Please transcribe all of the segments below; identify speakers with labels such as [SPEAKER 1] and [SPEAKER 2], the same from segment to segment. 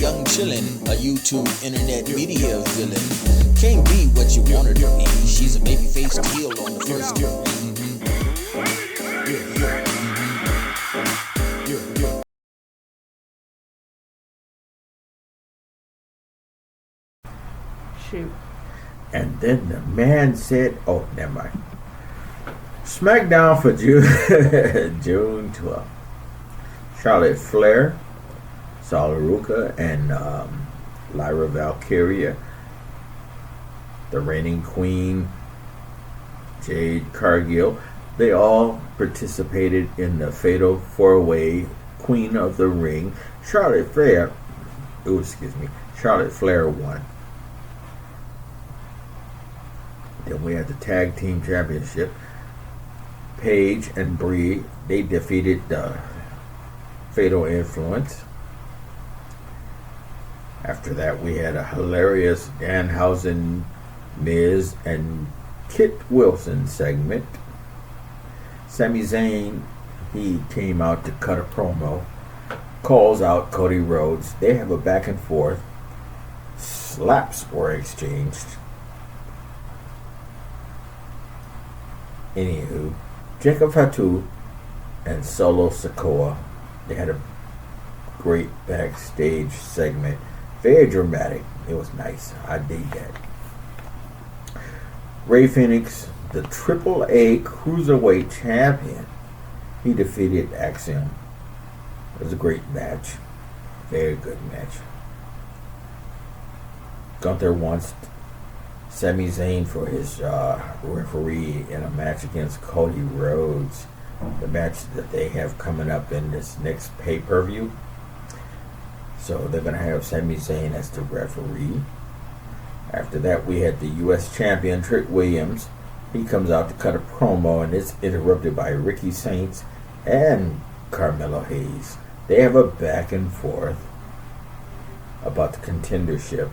[SPEAKER 1] young chillin', a YouTube internet media villain. Can't be what you want her to be. She's a baby-faced heel on the first degree.
[SPEAKER 2] Shoot.
[SPEAKER 3] And then the man said, oh, never mind. SmackDown for June, June 12th. Charlotte Flair, Sal Ruka, and Lyra Valkyria. The reigning queen, Jade Cargill. They all participated in the Fatal 4-Way Queen of the Ring. Charlotte Flair won. Then we had the Tag Team Championship. Paige and Bree, they defeated the Fatal Influence. After that, we had a hilarious Danhausen, Miz, and Kit Wilson segment. Sami Zayn, he came out to cut a promo, calls out Cody Rhodes. They have a back and forth. Slaps were exchanged. Anywho, Jacob Fatu and Solo Sikoa, they had a great backstage segment. Very dramatic. It was nice. I dig that. Rey Fenix, the AAA Cruiserweight Champion, he defeated Axiom. It was a great match. Very good match. Gunther wants Sami Zayn for his referee in a match against Cody Rhodes. The match that they have coming up in this next pay-per-view. So they're going to have Sami Zayn as the referee. After that, we had the U.S. champion, Trick Williams. He comes out to cut a promo, and it's interrupted by Ricky Saints and Carmelo Hayes. They have a back and forth about the contendership.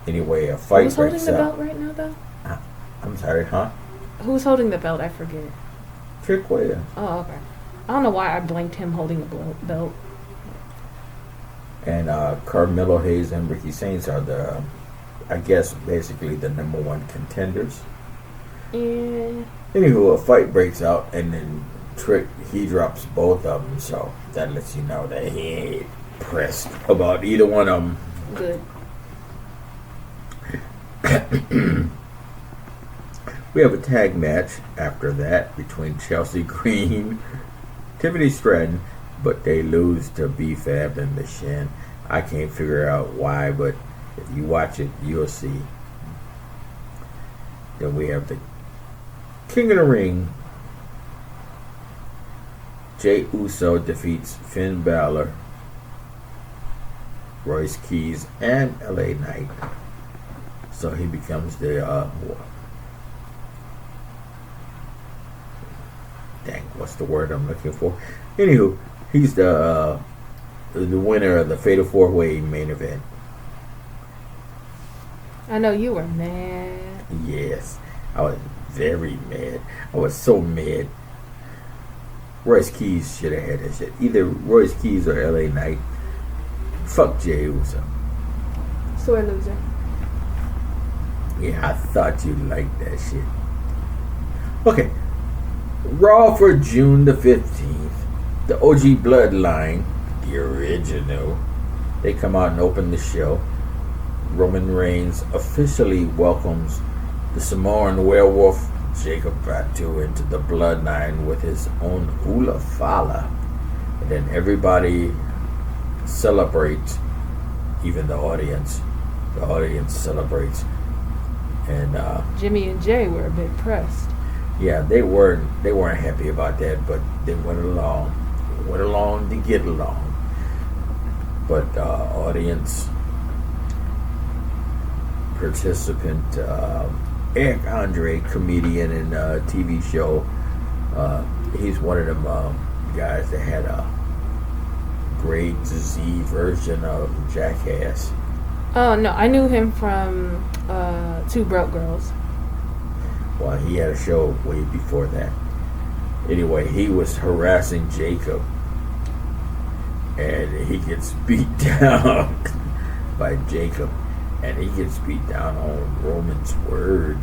[SPEAKER 3] Anyway, a fight breaks out.
[SPEAKER 2] Who's holding the belt right now, though?
[SPEAKER 3] I'm sorry, huh?
[SPEAKER 2] Who's holding the belt? I forget.
[SPEAKER 3] Trick Williams.
[SPEAKER 2] Oh, okay. I don't know why I blanked him holding the belt.
[SPEAKER 3] And Carmelo Hayes and Ricky Saints are the, I guess, basically the number one contenders.
[SPEAKER 2] Yeah.
[SPEAKER 3] Anywho, a fight breaks out, and then Trick, he drops both of them, so that lets you know that he ain't pressed about either one of them.
[SPEAKER 2] Good.
[SPEAKER 3] We have a tag match after that between Chelsea Green, Tiffany Stratton, but they lose to B-Fab and Machine. I can't figure out why, but if you watch it, you'll see. Then we have the King of the Ring. Jey Uso defeats Finn Balor, Royce Keys, and LA Knight. So he becomes the what's the word I'm looking for? Anywho, he's the winner of the Fatal 4-Way main event.
[SPEAKER 2] I know you were mad.
[SPEAKER 3] Yes, I was very mad. I was so mad. Royce Keys should have had that shit. Either Royce Keys or LA Knight. Fuck Jey Uso.
[SPEAKER 2] Sore loser.
[SPEAKER 3] Yeah, I thought you'd like that shit. Okay. Raw for June the 15th. The OG Bloodline, the original, they come out and open the show. Roman Reigns officially welcomes the Samoan werewolf Jacob Fatu into the Bloodline with his own Hula Fala. And then everybody celebrates, even the audience. The audience celebrates. And
[SPEAKER 2] Jimmy and Jay were a bit pressed.
[SPEAKER 3] Yeah, they weren't happy about that, but they went along to get along. But audience participant Eric Andre, comedian and TV show, he's one of them guys that had a grade Z version of Jackass.
[SPEAKER 2] Oh no, I knew him from Two Broke Girls.
[SPEAKER 3] Well, he had a show way before that. Anyway, he was harassing Jacob. and he gets beat down by Jacob, and he gets beat down on Roman's word.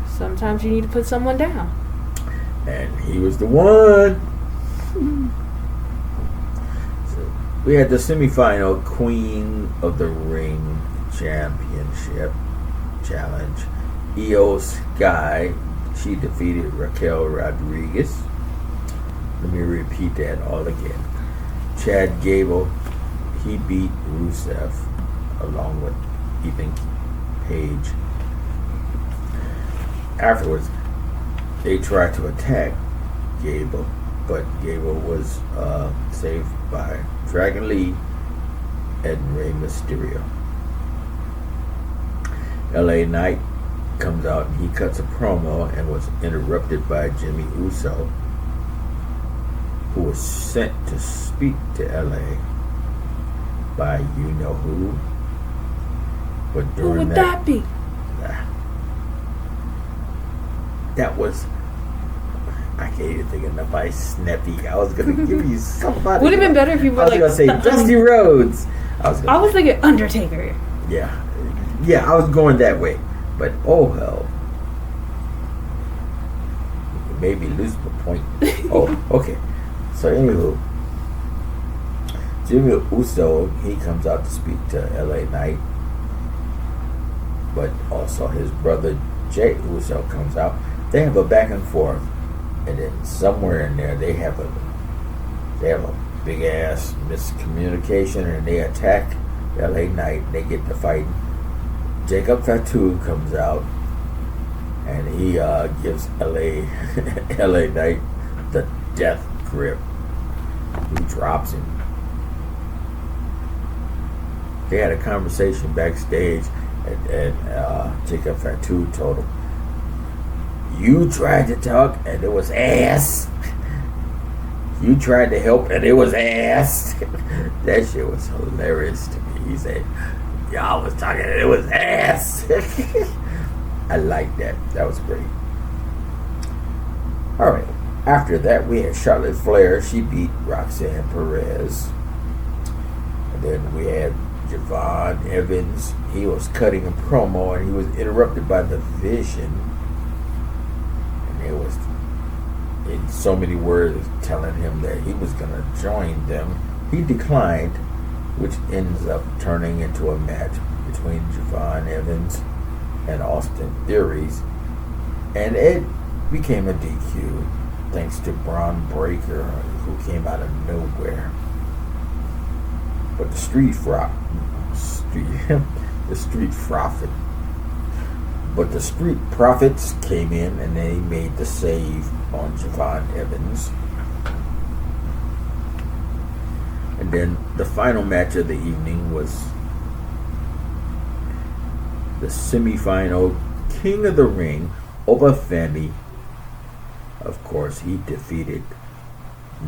[SPEAKER 2] Sometimes you need to put someone down.
[SPEAKER 3] And he was the one. So we had the semifinal Queen of the Ring Championship Challenge. Io Sky, she defeated Raquel Rodriguez. Let me repeat that all again. Chad Gable, he beat Rusev along with Ethan Page. Afterwards, they tried to attack Gable, but Gable was saved by Dragon Lee and Rey Mysterio. LA Knight comes out and he cuts a promo and was interrupted by Jimmy Uso, who was sent to speak to LA by you know who. But
[SPEAKER 2] Who
[SPEAKER 3] during
[SPEAKER 2] would that be?
[SPEAKER 3] That was, I can't even think of nobody snappy. I was gonna give you somebody.
[SPEAKER 2] Would have been better if you were
[SPEAKER 3] I was
[SPEAKER 2] like
[SPEAKER 3] gonna say Dusty Rhodes.
[SPEAKER 2] I was thinking Undertaker.
[SPEAKER 3] Yeah, I was going that way, but oh hell, it made me lose my point. Oh, okay. So anywho, Jimmy Uso, he comes out to speak to LA Knight, but also his brother Jay Uso comes out. They have a back and forth, and then somewhere in there they have a big ass miscommunication, and they attack LA Knight. They get to fighting. Jacob Fatu comes out, and he gives LA Knight the death grip. He drops him. They had a conversation backstage, and Jacob Fatu told him, "You tried to talk, and it was ass. You tried to help, and it was ass." That shit was hilarious to me. He said, "Y'all was talking, and it was ass." I like that. That was great. All right. After that, we had Charlotte Flair. She beat Roxanne Perez. And then we had Javon Evans. He was cutting a promo, and he was interrupted by the Vision. And it was, in so many words, telling him that he was going to join them. He declined, which ends up turning into a match between Javon Evans and Austin Theories. And it became a DQ thanks to Braun Breaker, who came out of nowhere. But the Street Profits came in, and they made the save on Javon Evans. And then the final match of the evening was the semifinal King of the Ring, Obafemi. Of course, he defeated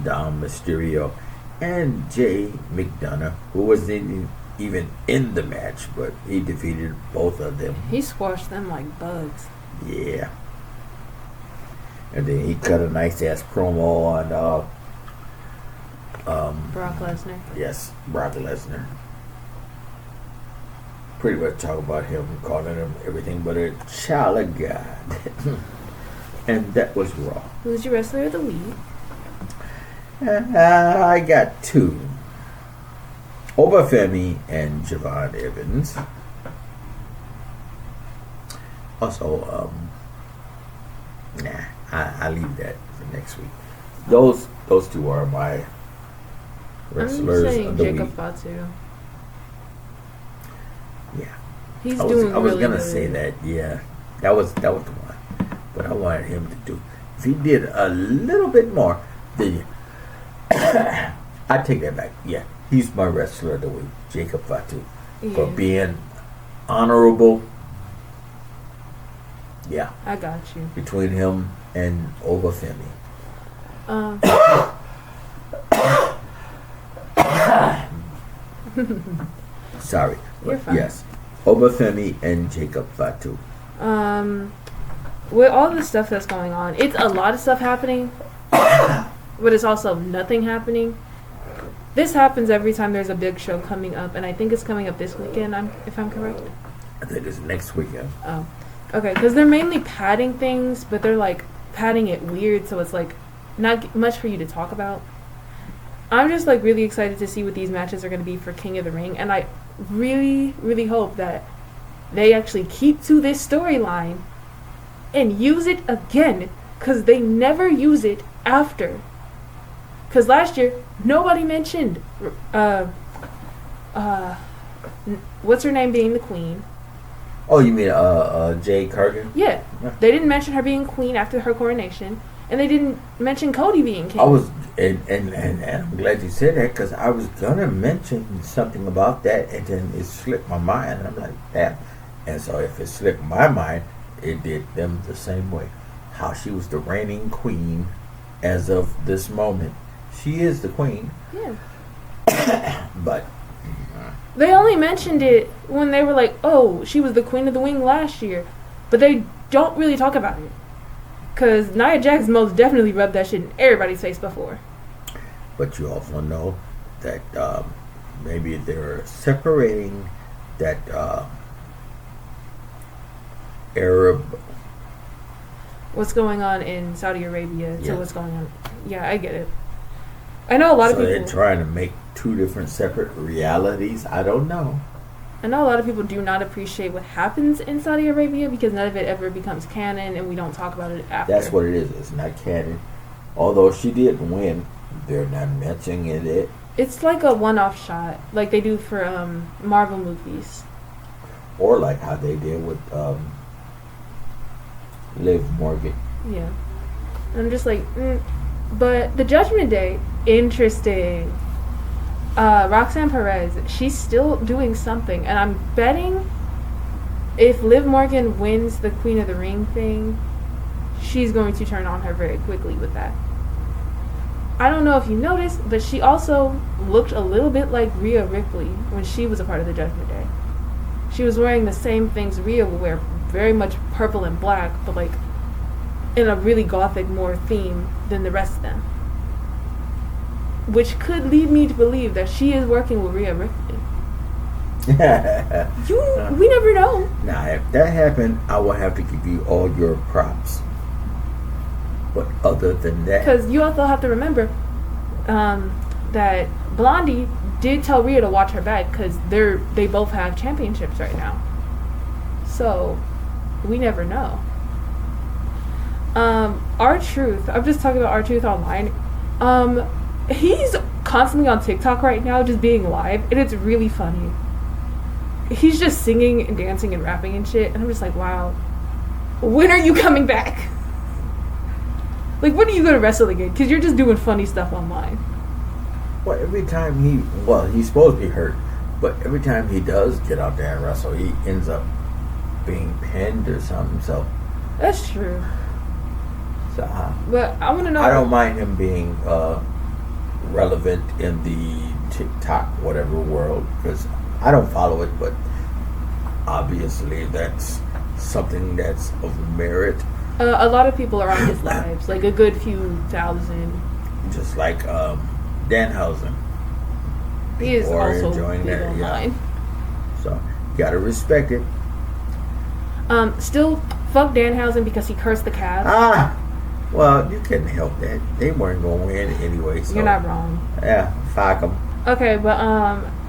[SPEAKER 3] Dom Mysterio and Jay McDonough, who wasn't even in the match, but he defeated both of them.
[SPEAKER 2] He squashed them like bugs.
[SPEAKER 3] Yeah. And then he cut a nice ass promo on
[SPEAKER 2] Brock Lesnar.
[SPEAKER 3] Yes, Brock Lesnar. Pretty much talk about him, calling him everything but a child of God. And that was Raw.
[SPEAKER 2] Who's your wrestler of the week?
[SPEAKER 3] I got two. Obafemi and Javon Evans. Also, I leave that for next week. Those two are my wrestlers
[SPEAKER 2] I'm saying
[SPEAKER 3] of the
[SPEAKER 2] Jacob
[SPEAKER 3] week.
[SPEAKER 2] Fatu.
[SPEAKER 3] Yeah,
[SPEAKER 2] He's
[SPEAKER 3] I was
[SPEAKER 2] doing really
[SPEAKER 3] gonna
[SPEAKER 2] good.
[SPEAKER 3] say that. Yeah, that was the one. But I wanted him to do. If he did a little bit more, then I take that back. Yeah, he's my wrestler of the week, Jacob Fatu, for being honorable. Yeah,
[SPEAKER 2] I got you.
[SPEAKER 3] between him and Obafemi. Sorry,
[SPEAKER 2] You're
[SPEAKER 3] but
[SPEAKER 2] fine.
[SPEAKER 3] yes, Obafemi and Jacob Fatu.
[SPEAKER 2] With all the stuff that's going on, it's a lot of stuff happening, but it's also nothing happening. This happens every time there's a big show coming up, and I think it's coming up this weekend, if I'm correct.
[SPEAKER 3] I think it's next weekend.
[SPEAKER 2] Oh. Okay, because they're mainly padding things, but they're, like, padding it weird, so it's, like, not much for you to talk about. I'm just, like, really excited to see what these matches are going to be for King of the Ring, and I really, really hope that they actually keep to this storyline and use it again, because they never use it after. Because last year, nobody mentioned, what's her name being the queen?
[SPEAKER 3] Oh, you mean Jade Cargill?
[SPEAKER 2] Yeah. They didn't mention her being queen after her coronation, and they didn't mention Cody being king.
[SPEAKER 3] I was, and I'm glad you said that, because I was gonna mention something about that, and then it slipped my mind, and I'm like, damn. And so if it slipped my mind, it did them the same way. How she was the reigning queen as of this moment. She is the queen.
[SPEAKER 2] Yeah.
[SPEAKER 3] But
[SPEAKER 2] they only mentioned it when they were like, oh, she was the queen of the wing last year. But they don't really talk about it. Because Nia Jax most definitely rubbed that shit in everybody's face before.
[SPEAKER 3] But you also know that maybe they're separating that Arab.
[SPEAKER 2] What's going on in Saudi Arabia
[SPEAKER 3] Yeah.
[SPEAKER 2] to what's going on. Yeah, I get it. I know a lot of people.
[SPEAKER 3] So they're trying to make two different separate realities. I don't know.
[SPEAKER 2] I know a lot of people do not appreciate what happens in Saudi Arabia because none of it ever becomes canon and we don't talk about it after.
[SPEAKER 3] That's what it is. It's not canon. Although she didn't win, they're not mentioning it.
[SPEAKER 2] It's like a one-off shot, like they do for Marvel movies.
[SPEAKER 3] Or like how they did with Liv Morgan.
[SPEAKER 2] Yeah. And I'm just like, But the Judgment Day, interesting. Roxanne Perez, she's still doing something, and I'm betting if Liv Morgan wins the Queen of the Ring thing, she's going to turn on her very quickly with that. I don't know if you noticed, but she also looked a little bit like Rhea Ripley when she was a part of the Judgment Day. She was wearing the same things Rhea would wear, very much purple and black, but like in a really gothic more theme than the rest of them. Which could lead me to believe that she is working with Rhea Ripley. We never know.
[SPEAKER 3] Now, if that happened, I will have to give you all your props. But other than that,
[SPEAKER 2] because you also have to remember that Blondie did tell Rhea to watch her back because they both have championships right now. So we never know. R-Truth. I'm just talking about R-Truth online. He's constantly on TikTok right now, just being live, and it's really funny. He's just singing and dancing and rapping and shit, and I'm just like, wow. When are you coming back? Like, when are you going to wrestle again? Because you're just doing funny stuff online.
[SPEAKER 3] well, every time he's supposed to be hurt, but every time he does get out there and wrestle, he ends up being pinned or something. So
[SPEAKER 2] That's true.
[SPEAKER 3] So
[SPEAKER 2] But I want to know.
[SPEAKER 3] I don't mind him being relevant in the TikTok whatever world, because I don't follow it, but obviously that's something that's of merit.
[SPEAKER 2] A lot of people are on his lives, like a good few thousand.
[SPEAKER 3] Just like Danhausen.
[SPEAKER 2] He is
[SPEAKER 3] Or
[SPEAKER 2] also
[SPEAKER 3] enjoying
[SPEAKER 2] big
[SPEAKER 3] that, yeah.
[SPEAKER 2] online.
[SPEAKER 3] So you gotta respect it.
[SPEAKER 2] Still, fuck Danhausen because he cursed the Cavs.
[SPEAKER 3] Well, you couldn't help that. They weren't going to win anyway. So.
[SPEAKER 2] You're not wrong.
[SPEAKER 3] Yeah, fuck them.
[SPEAKER 2] Okay, but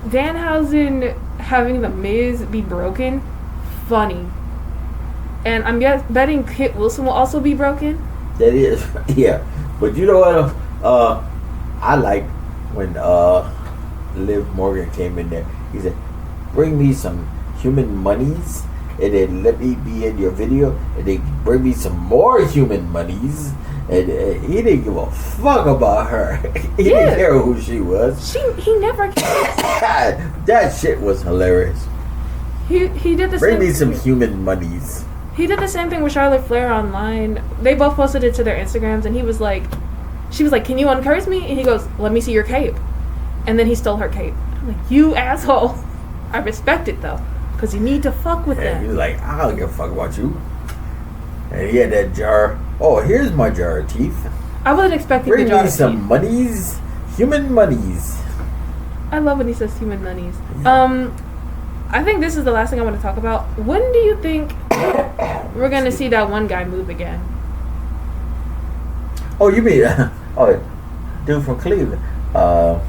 [SPEAKER 2] Danhausen having the Miz be broken, funny. And I'm betting Kit Wilson will also be broken.
[SPEAKER 3] That is, yeah. But you know what? I like when Liv Morgan came in there. He said, "Bring me some human monies, and then let me be in your video, and then bring me some more human monies." And he didn't give a fuck about her. He didn't care who she was.
[SPEAKER 2] He never cared.
[SPEAKER 3] That shit was hilarious.
[SPEAKER 2] He did the
[SPEAKER 3] Bring
[SPEAKER 2] same.
[SPEAKER 3] me some human monies.
[SPEAKER 2] He did the same thing with Charlotte Flair online. They both posted it to their Instagrams, and she was like, "Can you uncurse me?" And he goes, "Let me see your cape." And then he stole her cape. I'm like, "You asshole." I respect it though, because you need to fuck with
[SPEAKER 3] And
[SPEAKER 2] them.
[SPEAKER 3] he was like, "I don't give a fuck about you." And he had that jar. "Oh, here's my jar of teeth.
[SPEAKER 2] I wasn't expecting
[SPEAKER 3] Bring
[SPEAKER 2] the jar
[SPEAKER 3] me
[SPEAKER 2] of
[SPEAKER 3] some
[SPEAKER 2] teeth.
[SPEAKER 3] monies, human monies."
[SPEAKER 2] I love when he says human nunnies.
[SPEAKER 3] Yeah.
[SPEAKER 2] I think this is the last thing I want to talk about. When do you think we're gonna see that one guy move again?
[SPEAKER 3] Oh, you mean dude from Cleveland? No,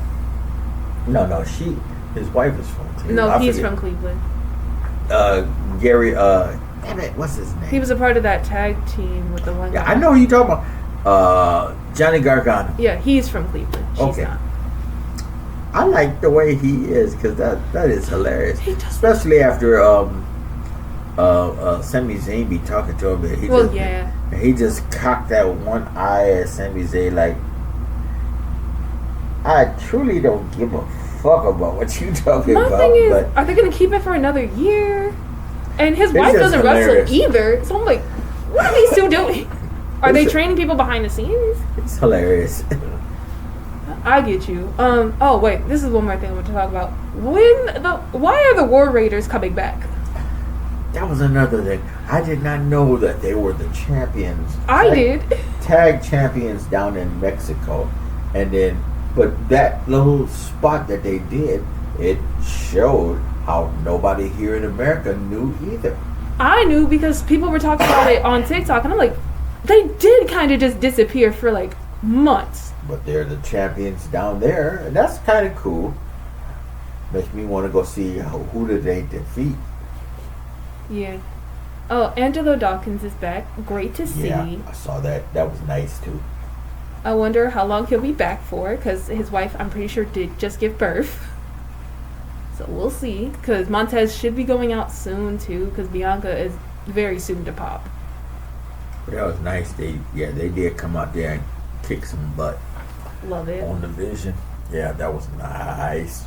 [SPEAKER 3] his wife is from Cleveland.
[SPEAKER 2] No, he's from Cleveland.
[SPEAKER 3] Gary. Damn it, what's his name?
[SPEAKER 2] He was a part of that tag team with the one guy.
[SPEAKER 3] Yeah, I know who you talking about. Johnny Gargano.
[SPEAKER 2] Yeah, he's from Cleveland. She's
[SPEAKER 3] Okay.
[SPEAKER 2] not.
[SPEAKER 3] I like the way he is because that is hilarious.
[SPEAKER 2] He does.
[SPEAKER 3] Especially after Sami Zayn be talking to him, and he just cocked that one eye at Sami Zayn like, I truly don't give a fuck about what you talking
[SPEAKER 2] My
[SPEAKER 3] about.
[SPEAKER 2] thing is,
[SPEAKER 3] but
[SPEAKER 2] are they gonna keep it for another year? And his wife
[SPEAKER 3] just
[SPEAKER 2] doesn't
[SPEAKER 3] hilarious.
[SPEAKER 2] wrestle either. So I'm like, what are these two doing? Are they
[SPEAKER 3] It's-
[SPEAKER 2] training people behind the scenes?
[SPEAKER 3] it's hilarious.
[SPEAKER 2] I get you. Oh wait, this is one more thing I want to talk about. Why are the War Raiders coming back?
[SPEAKER 3] That was another thing. I did not know that they were the champions.
[SPEAKER 2] I did.
[SPEAKER 3] Tag champions down in Mexico, and then but that little spot that they did, it showed how nobody here in America knew either.
[SPEAKER 2] I knew because people were talking about it on TikTok, and I'm like, they did kind of just disappear for like months.
[SPEAKER 3] But they're the champions down there, and that's kind of cool. Makes me want to go see who did they defeat.
[SPEAKER 2] Yeah. Oh, Angelo Dawkins is back. Great to see.
[SPEAKER 3] Yeah, I saw that. That was nice too.
[SPEAKER 2] I wonder how long he'll be back for, because his wife, I'm pretty sure, did just give birth. So we'll see. Because Montez should be going out soon too, because Bianca is very soon to pop.
[SPEAKER 3] But that was nice. They did come out there and kick some butt
[SPEAKER 2] Love it.
[SPEAKER 3] on the Vision. Yeah, that was nice.